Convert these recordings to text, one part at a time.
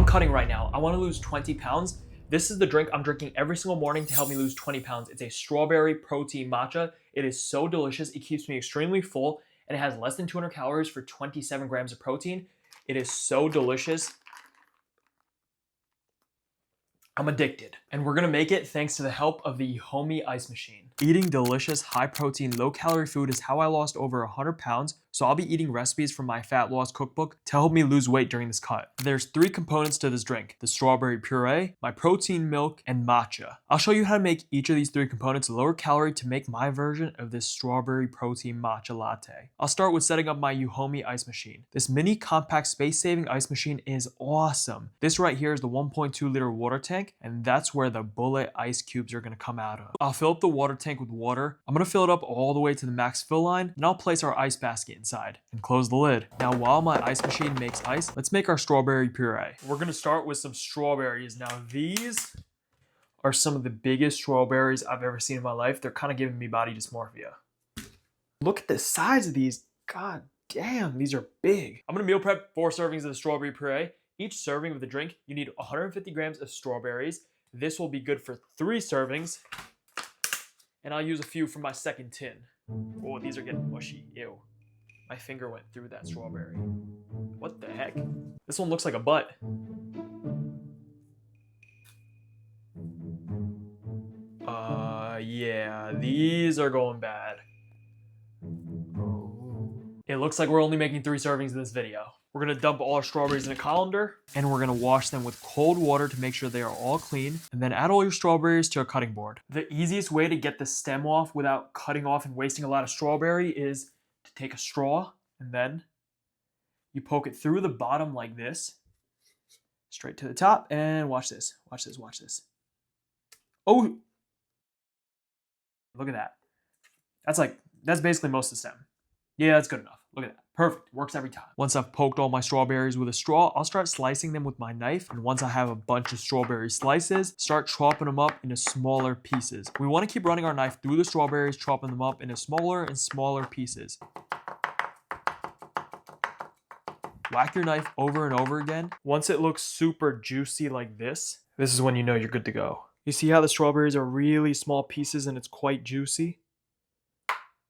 cutting right now. I want to lose 20 pounds. This is the drink I'm drinking every single morning to help me lose 20 pounds. It's a strawberry protein matcha. It is so delicious. It keeps me extremely full and it has less than 200 calories for 27 grams of protein. It is so delicious. I'm addicted. And we're gonna make it thanks to the help of the Homey Ice Machine. Eating delicious, high protein, low calorie food is how I lost over 100 pounds, so I'll be eating recipes from my fat loss cookbook to help me lose weight during this cut. There's 3 components to this drink: the strawberry puree, my protein milk, and matcha. I'll show you how to make each of these 3 components lower calorie to make my version of this strawberry protein matcha latte. I'll start with setting up my Homey Ice Machine. This mini compact space-saving ice machine is awesome. This right here is the 1.2 liter water tank, and that's where the bullet ice cubes are gonna come out of. I'll fill up the water tank with water. I'm gonna fill it up all the way to the max fill line, and I'll place our ice basket inside and close the lid. Now, while my ice machine makes ice, let's make our strawberry puree. We're gonna start with some strawberries. Now, these are some of the biggest strawberries I've ever seen in my life. They're kind of giving me body dysmorphia. Look at the size of these. God damn, these are big. I'm gonna meal prep 4 servings of the strawberry puree. Each serving of the drink, you need 150 grams of strawberries. This will be good for 3 servings. And I'll use a few from my second tin. Oh, these are getting mushy. Ew. My finger went through that strawberry. What the heck? This one looks like a butt. Yeah, these are going bad. It looks like we're only making 3 servings in this video. We're gonna dump all our strawberries in a colander, and we're gonna wash them with cold water to make sure they are all clean, and then add all your strawberries to a cutting board. The easiest way to get the stem off without cutting off and wasting a lot of strawberry is to take a straw, and then you poke it through the bottom like this, straight to the top, and watch this, watch this, watch this. Oh, look at that. That's basically most of the stem. Yeah, that's good enough. Look at that. Perfect. Works every time. Once I've poked all my strawberries with a straw, I'll start slicing them with my knife. And once I have a bunch of strawberry slices, start chopping them up into smaller pieces. We want to keep running our knife through the strawberries, chopping them up into smaller and smaller pieces. Whack your knife over and over again. Once it looks super juicy like this is when you know you're good to go. You see how the strawberries are really small pieces and it's quite juicy?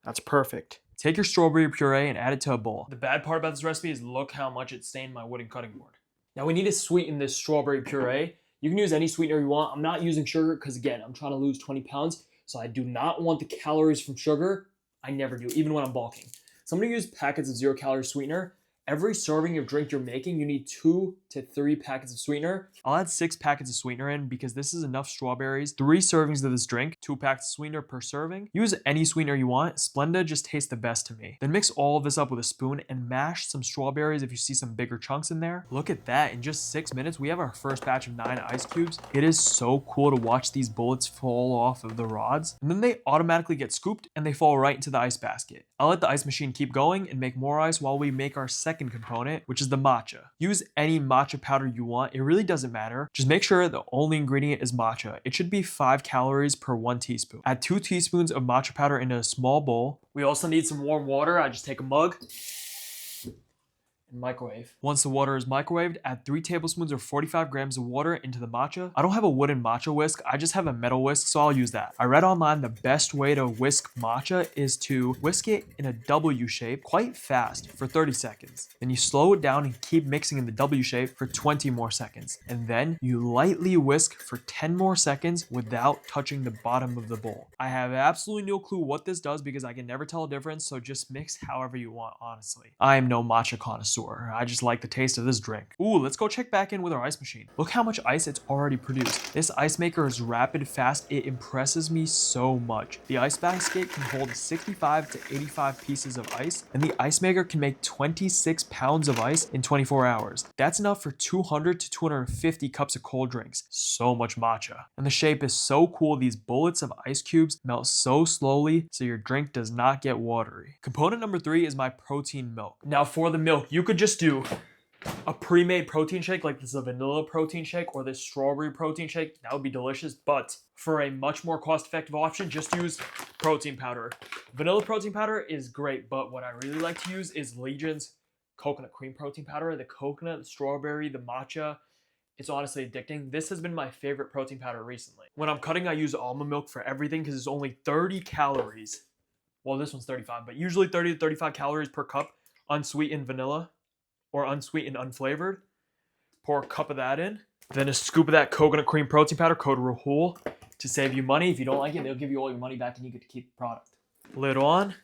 That's perfect. Take your strawberry puree and add it to a bowl. The bad part about this recipe is look how much it stained my wooden cutting board. Now we need to sweeten this strawberry puree. You can use any sweetener you want. I'm not using sugar because again, I'm trying to lose 20 pounds. So I do not want the calories from sugar. I never do, even when I'm bulking. So I'm gonna use Packets of 0 calorie sweetener. Every serving of drink you're making, you need 2 to 3 packets of sweetener. I'll add 6 packets of sweetener in because this is enough strawberries. 3 servings of this drink, 2 packs of sweetener per serving. Use any sweetener you want. Splenda just tastes the best to me. Then mix all of this up with a spoon and mash some strawberries if you see some bigger chunks in there. Look at that, in just 6 minutes, we have our first batch of 9 ice cubes. It is so cool to watch these bullets fall off of the rods. And then they automatically get scooped and they fall right into the ice basket. I'll let the ice machine keep going and make more ice while we make our second component, which is the matcha. Use any matcha powder you want. It really doesn't matter. Just make sure the only ingredient is matcha. It should be 5 calories per 1 teaspoon. Add 2 teaspoons of matcha powder into a small bowl. We also need some warm water. I just take a mug and microwave. Once the water is microwaved, add 3 tablespoons or 45 grams of water into the matcha. I don't have a wooden matcha whisk, I just have a metal whisk, so I'll use that. I read online the best way to whisk matcha is to whisk it in a W shape quite fast for 30 seconds. Then you slow it down and keep mixing in the W shape for 20 more seconds. And then you lightly whisk for 10 more seconds without touching the bottom of the bowl. I have absolutely no clue what this does because I can never tell a difference, so just mix however you want, honestly. I am no matcha connoisseur. I just like the taste of this drink. Ooh, let's go check back in with our ice machine. Look how much ice it's already produced. This ice maker is rapid, fast. It impresses me so much. The ice basket can hold 65 to 85 pieces of ice, and the ice maker can make 26 pounds of ice in 24 hours. That's enough for 200 to 250 cups of cold drinks. So much matcha. And the shape is so cool. These bullets of ice cubes melt so slowly, so your drink does not get watery. Component number 3 is my protein milk. Now for the milk, you could just do a pre-made protein shake like this is a vanilla protein shake or this strawberry protein shake. That would be delicious, but for a much more cost-effective option, just use protein powder. Vanilla protein powder is great, but what I really like to use is Legion's coconut cream protein powder. The coconut, the strawberry, the matcha, It's honestly addicting. This has been my favorite protein powder recently. When I'm cutting, I use almond milk for everything because it's only 30 calories. Well, this one's 35, but usually 30 to 35 calories per cup, unsweetened vanilla or unsweetened unflavored. Pour a cup of that in. Then a scoop of that coconut cream protein powder, code Rahul, to save you money. If you don't like it, they'll give you all your money back and you get to keep the product. Lid on,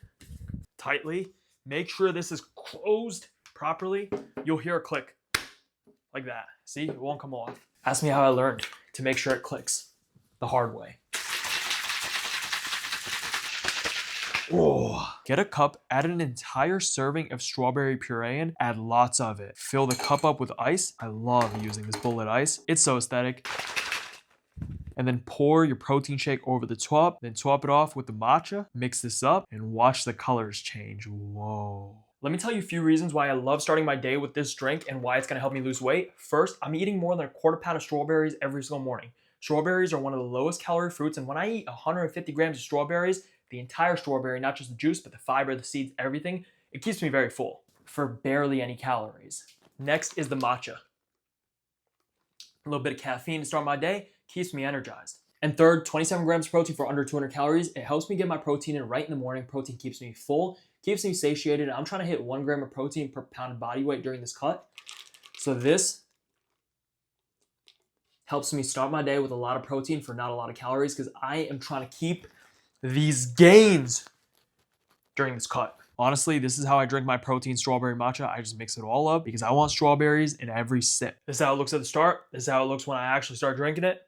tightly. Make sure this is closed properly. You'll hear a click like that. See, it won't come off. Ask me how I learned to make sure it clicks the hard way. Oh. Get a cup, add an entire serving of strawberry puree in, add lots of it. Fill the cup up with ice. I love using this bullet ice. It's so aesthetic. And then pour your protein shake over the top, then top it off with the matcha, mix this up, and watch the colors change. Whoa. Let me tell you a few reasons why I love starting my day with this drink and why it's gonna help me lose weight. First, I'm eating more than a quarter pound of strawberries every single morning. Strawberries are one of the lowest calorie fruits, and when I eat 150 grams of strawberries, the entire strawberry, not just the juice, but the fiber, the seeds, everything, it keeps me very full for barely any calories. Next is the matcha. A little bit of caffeine to start my day, keeps me energized. And third, 27 grams of protein for under 200 calories. It helps me get my protein in right in the morning. Protein keeps me full, keeps me satiated. I'm trying to hit 1 gram of protein per pound of body weight during this cut. So this helps me start my day with a lot of protein for not a lot of calories because I am trying to keep these gains during this cut. Honestly, this is how I drink my protein strawberry matcha. I just mix it all up because I want strawberries in every sip. This is how it looks at the start. This is how it looks when I actually start drinking it.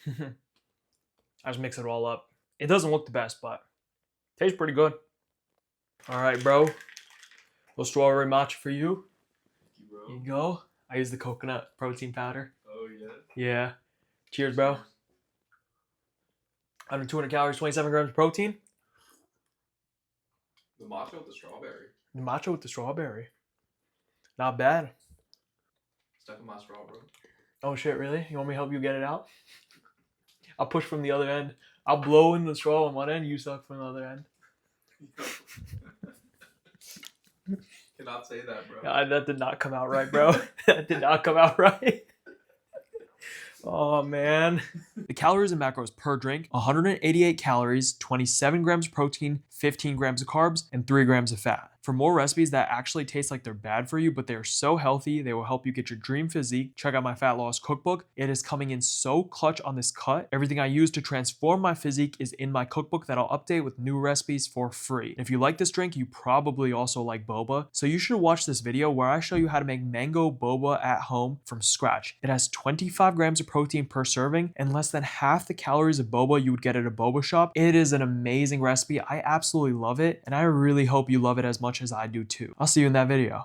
I just mix it all up. It doesn't look the best, but tastes pretty good. All right, bro. Little strawberry matcha for you. Thank you, bro. Here you go. I use the coconut protein powder. Oh, yeah? Yeah. Cheers, bro. Under 200 calories, 27 grams of protein. The matcha with the strawberry. The matcha with the strawberry. Not bad. Stuck in my straw, bro. Oh shit, really? You want me to help you get it out? I'll push from the other end. I'll blow in the straw on one end, you suck from the other end. Cannot say that, bro. That did not come out right, bro. That did not come out right. Oh, man. The calories and macros per drink, 188 calories, 27 grams of protein, 15 grams of carbs, and 3 grams of fat. For more recipes that actually taste like they're bad for you, but they're so healthy, they will help you get your dream physique, check out my fat loss cookbook. It is coming in so clutch on this cut. Everything I use to transform my physique is in my cookbook that I'll update with new recipes for free. If you like this drink, you probably also like boba. So you should watch this video where I show you how to make mango boba at home from scratch. It has 25 grams of protein per serving and less than half the calories of boba you would get at a boba shop. It is an amazing recipe. I absolutely love it, and I really hope you love it as much as I do too. I'll see you in that video.